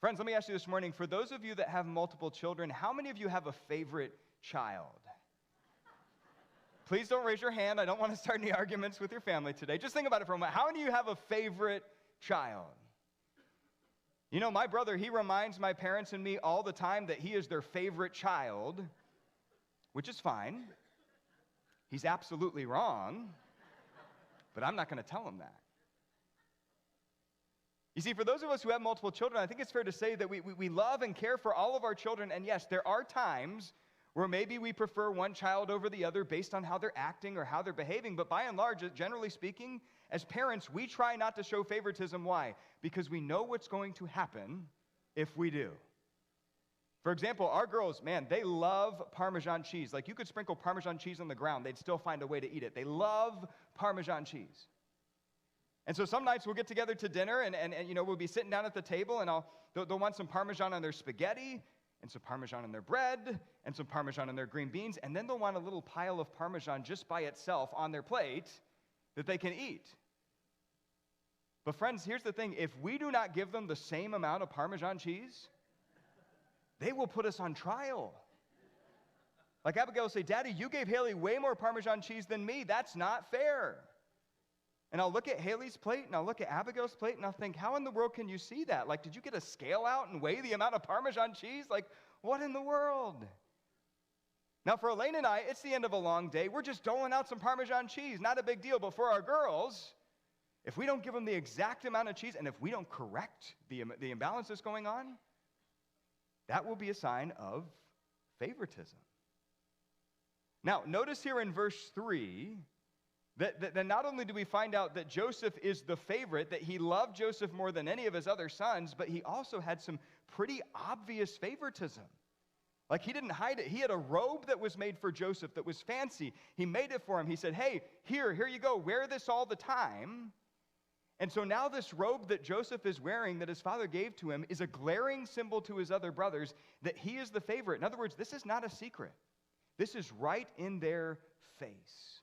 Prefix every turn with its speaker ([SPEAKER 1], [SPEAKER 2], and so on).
[SPEAKER 1] Friends, let me ask you this morning, for those of you that have multiple children, how many of you have a favorite child? Please don't raise your hand. I don't want to start any arguments with your family today. Just think about it for a moment. How many of you have a favorite child? You know, my brother, he reminds my parents and me all the time that he is their favorite child, which is fine. He's absolutely wrong, but I'm not going to tell him that. You see, for those of us who have multiple children, I think it's fair to say that we love and care for all of our children, and yes, there are times where maybe we prefer one child over the other based on how they're acting or how they're behaving, but by and large, generally speaking, as parents, we try not to show favoritism. Why? Because we know what's going to happen if we do. For example, our girls, man, they love Parmesan cheese. Like, you could sprinkle Parmesan cheese on the ground, they'd still find a way to eat it. They love Parmesan cheese. And so some nights we'll get together to dinner, and you know, we'll be sitting down at the table, and they'll want some Parmesan on their spaghetti, and some Parmesan on their bread, and some Parmesan on their green beans, and then they'll want a little pile of Parmesan just by itself on their plate that they can eat. But friends, here's the thing. If we do not give them the same amount of Parmesan cheese, they will put us on trial. Like Abigail will say, Daddy, you gave Haley way more Parmesan cheese than me. That's not fair. And I'll look at Haley's plate, and I'll look at Abigail's plate, and I'll think, how in the world can you see that? Like, did you get a scale out and weigh the amount of Parmesan cheese? Like, what in the world? Now, for Elaine and I, it's the end of a long day. We're just doling out some Parmesan cheese. Not a big deal. But for our girls, if we don't give them the exact amount of cheese, and if we don't correct the imbalance that's going on, that will be a sign of favoritism. Now, notice here in verse 3 that not only do we find out that Joseph is the favorite, that he loved Joseph more than any of his other sons, but he also had some pretty obvious favoritism. Like, he didn't hide it. He had a robe that was made for Joseph that was fancy. He made it for him. He said, hey, here you go. Wear this all the time. And so now this robe that Joseph is wearing that his father gave to him is a glaring symbol to his other brothers that he is the favorite. In other words, this is not a secret. This is right in their face.